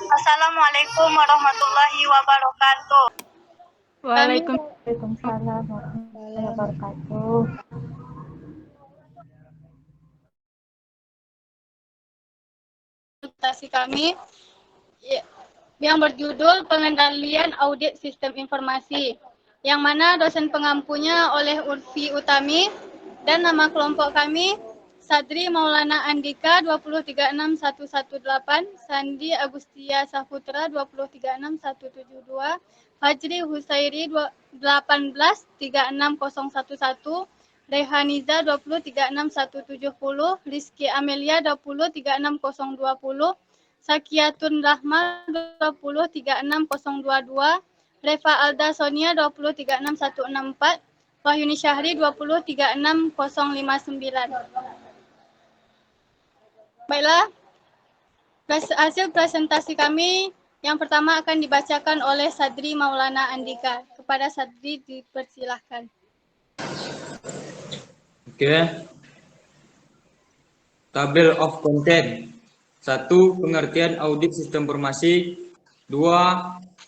Assalamualaikum warahmatullahi wabarakatuh. Waalaikumsalam warahmatullahi wabarakatuh. Presentasi kami yang berjudul Pengendalian Audit Sistem Informasi, yang mana dosen pengampunya oleh Urfi Utami dan nama kelompok kami Sadri Maulana Andika 2036118, Sandi Agustia Saputra 2036172, Fajri Husairi 1836011, Rehaniza 2036170, Rizky Amelia 2036020, Sakiyatun Rahma 2036022, Reva Alda Sonia 2036164, Wahyuni Syahri 2036059. Baiklah, hasil presentasi kami yang pertama akan dibacakan oleh Sadri Maulana Andika. Kepada Sadri dipersilahkan. Oke. Tabel of content. 1. Pengertian audit sistem informasi. 2.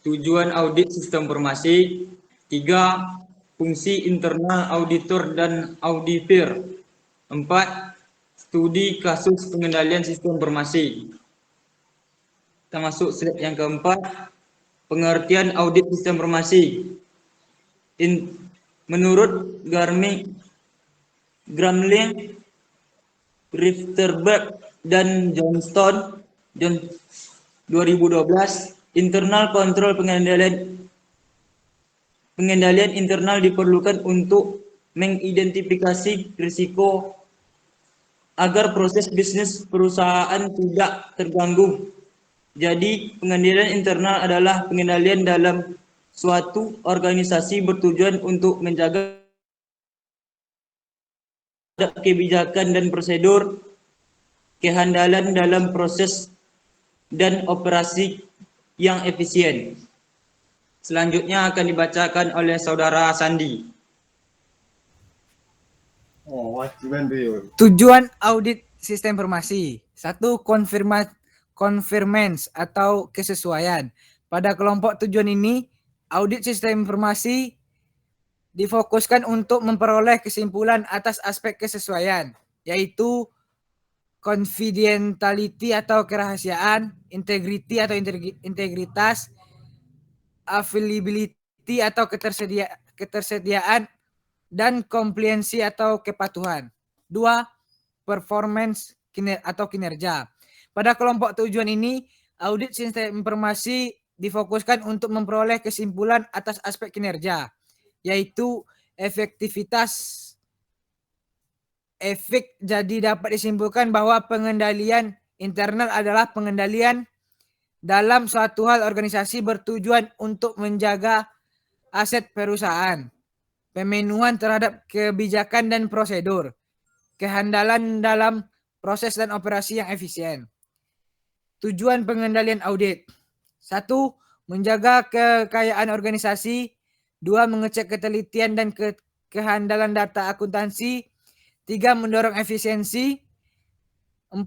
Tujuan audit sistem informasi. 3. Fungsi internal auditor dan auditor. 4. Studi kasus pengendalian sistem informasi. Kita masuk slide yang keempat. Pengertian audit sistem informasi. Menurut Gramling, Rifterberg, dan Johnston 2012, internal kontrol pengendalian internal diperlukan untuk mengidentifikasi risiko agar proses bisnis perusahaan tidak terganggu. Jadi, pengendalian internal adalah pengendalian dalam suatu organisasi bertujuan untuk menjaga kebijakan dan prosedur, kehandalan dalam proses dan operasi yang efisien. Selanjutnya akan dibacakan oleh Saudara Sandi. Tujuan audit sistem informasi. 1. Confirmance atau kesesuaian. Pada kelompok tujuan ini, audit sistem informasi difokuskan untuk memperoleh kesimpulan atas aspek kesesuaian, yaitu confidentiality atau kerahasiaan, integrity atau integritas, availability atau ketersediaan, dan compliance atau kepatuhan. 2. Performance atau kinerja. Pada kelompok tujuan ini, audit sistem informasi difokuskan untuk memperoleh kesimpulan atas aspek kinerja, yaitu efektivitas. Jadi dapat disimpulkan bahwa pengendalian internal adalah pengendalian dalam suatu hal organisasi bertujuan untuk menjaga aset perusahaan, pemenuhan terhadap kebijakan dan prosedur, kehandalan dalam proses dan operasi yang efisien. Tujuan pengendalian audit. 1. Menjaga kekayaan organisasi. 2. Mengecek ketelitian dan kehandalan data akuntansi. 3. Mendorong efisiensi. 4.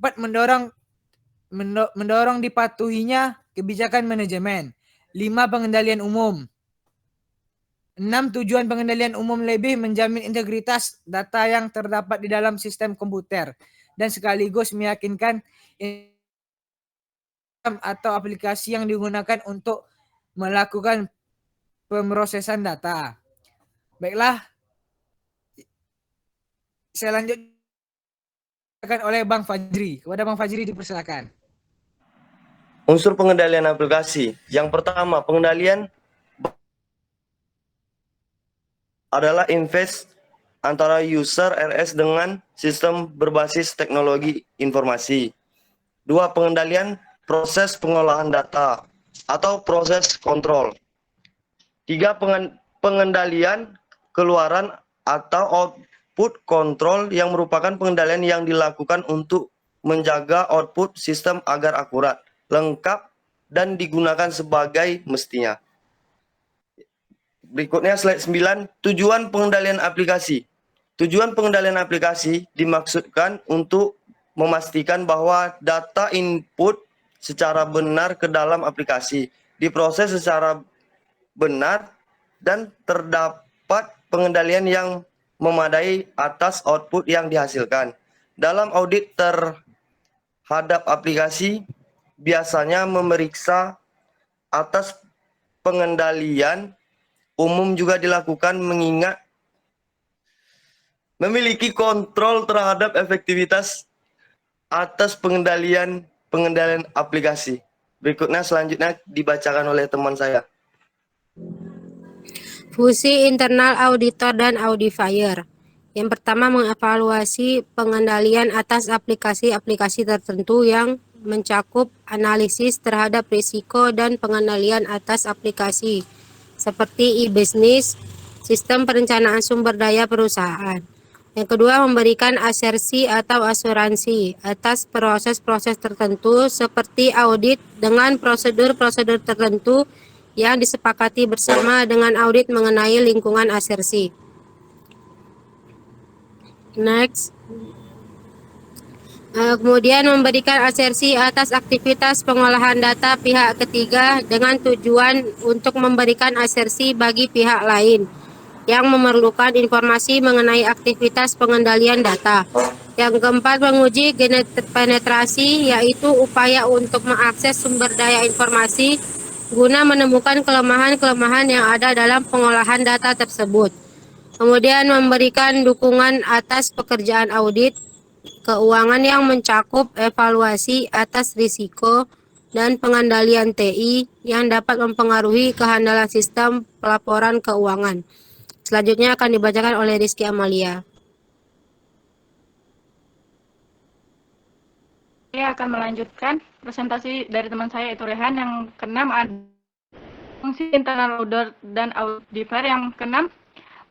Mendorong dipatuhinya kebijakan manajemen. 5. Pengendalian umum. 6. Tujuan pengendalian umum lebih menjamin integritas data yang terdapat di dalam sistem komputer dan sekaligus meyakinkan atau aplikasi yang digunakan untuk melakukan pemrosesan data. Baiklah, selanjutnya oleh Bang Fajri. Kepada Bang Fajri dipersilakan. Unsur pengendalian aplikasi. Yang pertama, pengendalian adalah invest antara user RS dengan sistem berbasis teknologi informasi. 2. Pengendalian proses pengolahan data atau proses kontrol. 3. Pengendalian keluaran atau output kontrol yang merupakan pengendalian yang dilakukan untuk menjaga output sistem agar akurat, lengkap, dan digunakan sebagai mestinya. Berikutnya slide 9, tujuan pengendalian aplikasi. Tujuan pengendalian aplikasi dimaksudkan untuk memastikan bahwa data input secara benar ke dalam aplikasi, diproses secara benar, dan terdapat pengendalian yang memadai atas output yang dihasilkan. Dalam audit terhadap aplikasi, biasanya memeriksa atas pengendalian umum juga dilakukan mengingat memiliki kontrol terhadap efektivitas atas pengendalian aplikasi. Berikutnya selanjutnya dibacakan oleh teman saya. Fungsi internal auditor dan audifier. Yang pertama, mengevaluasi pengendalian atas aplikasi-aplikasi tertentu yang mencakup analisis terhadap risiko dan pengendalian atas aplikasi seperti e-business, sistem perencanaan sumber daya perusahaan. Yang kedua, memberikan asersi atau asuransi atas proses-proses tertentu seperti audit dengan prosedur-prosedur tertentu yang disepakati bersama dengan audit mengenai lingkungan asersi. Next. Kemudian memberikan asersi atas aktivitas pengolahan data pihak ketiga dengan tujuan untuk memberikan asersi bagi pihak lain yang memerlukan informasi mengenai aktivitas pengendalian data. Yang keempat, menguji penetrasi, yaitu upaya untuk mengakses sumber daya informasi guna menemukan kelemahan-kelemahan yang ada dalam pengolahan data tersebut. Kemudian memberikan dukungan atas pekerjaan audit keuangan yang mencakup evaluasi atas risiko dan pengendalian TI yang dapat mempengaruhi kehandalan sistem pelaporan keuangan. Selanjutnya akan dibacakan oleh Rizky Amalia. Saya akan melanjutkan presentasi dari teman saya yaitu Rehan. Yang keenam ada fungsi internal auditor dan auditor. Yang keenam,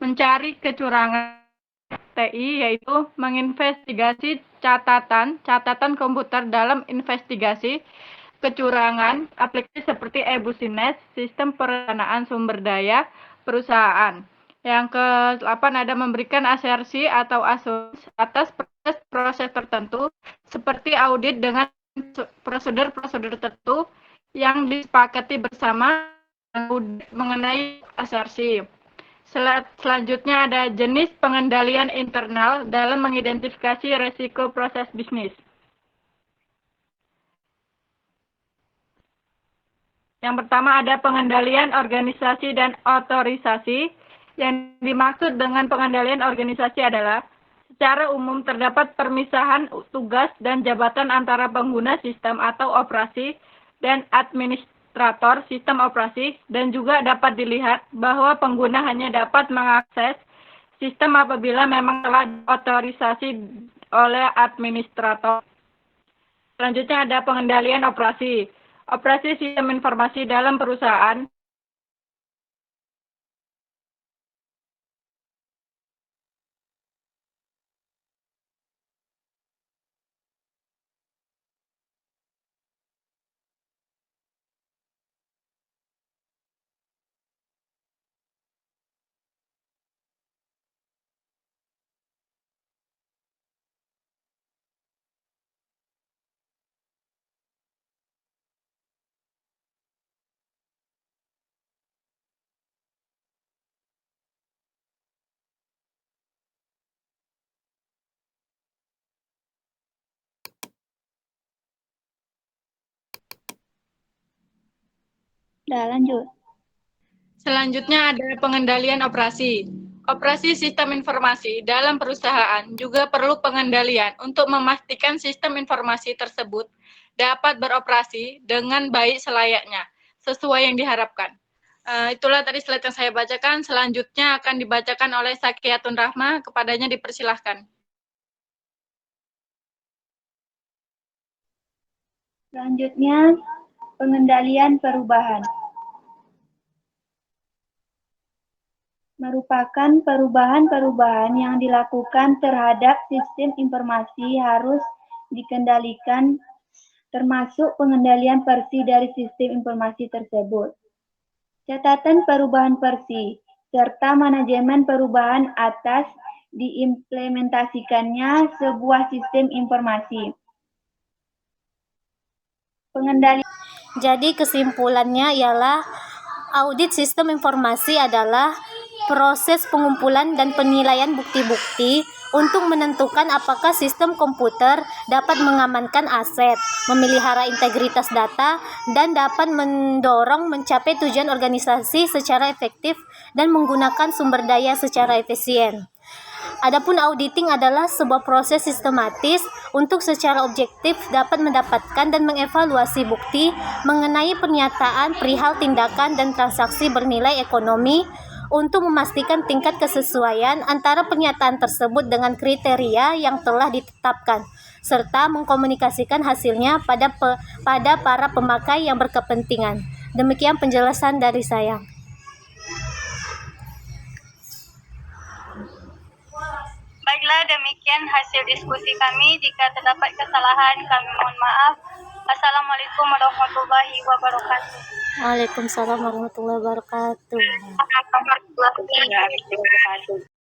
mencari kecurangan TI, yaitu menginvestigasi catatan komputer dalam investigasi kecurangan aplikasi seperti e-business, sistem perencanaan sumber daya perusahaan. Yang ke-8 ada memberikan asersi atau asuransi atas proses tertentu seperti audit dengan prosedur-prosedur tertentu yang disepakati bersama mengenai asersi. Selanjutnya ada jenis pengendalian internal dalam mengidentifikasi risiko proses bisnis. Yang pertama ada pengendalian organisasi dan otorisasi. Yang dimaksud dengan pengendalian organisasi adalah secara umum terdapat permisahan tugas dan jabatan antara pengguna sistem atau operasi dan administrator sistem operasi, dan juga dapat dilihat bahwa pengguna hanya dapat mengakses sistem apabila memang telah diotorisasi oleh administrator. Selanjutnya ada pengendalian operasi. Operasi sistem informasi dalam perusahaan Udah lanjut. Selanjutnya ada pengendalian operasi. Operasi sistem informasi dalam perusahaan juga perlu pengendalian untuk memastikan sistem informasi tersebut dapat beroperasi dengan baik selayaknya, sesuai yang diharapkan. Itulah tadi slide yang saya bacakan. Selanjutnya akan dibacakan oleh Sakiyatun Rahma. Kepadanya dipersilahkan. Selanjutnya, pengendalian perubahan. Merupakan perubahan-perubahan yang dilakukan terhadap sistem informasi harus dikendalikan, termasuk pengendalian versi dari sistem informasi tersebut. Catatan perubahan versi, serta manajemen perubahan atas diimplementasikannya sebuah sistem informasi. Pengendalian Jadi kesimpulannya ialah audit sistem informasi adalah proses pengumpulan dan penilaian bukti-bukti untuk menentukan apakah sistem komputer dapat mengamankan aset, memelihara integritas data, dan dapat mendorong mencapai tujuan organisasi secara efektif dan menggunakan sumber daya secara efisien. Adapun auditing adalah sebuah proses sistematis untuk secara objektif dapat mendapatkan dan mengevaluasi bukti mengenai pernyataan perihal tindakan dan transaksi bernilai ekonomi untuk memastikan tingkat kesesuaian antara pernyataan tersebut dengan kriteria yang telah ditetapkan, serta mengkomunikasikan hasilnya pada para pemakai yang berkepentingan. Demikian penjelasan dari saya. Baiklah, demikian hasil diskusi kami. Jika terdapat kesalahan, kami mohon maaf. Assalamualaikum warahmatullahi wabarakatuh. Waalaikumsalam warahmatullahi wabarakatuh. Warahmatullahi wabarakatuh.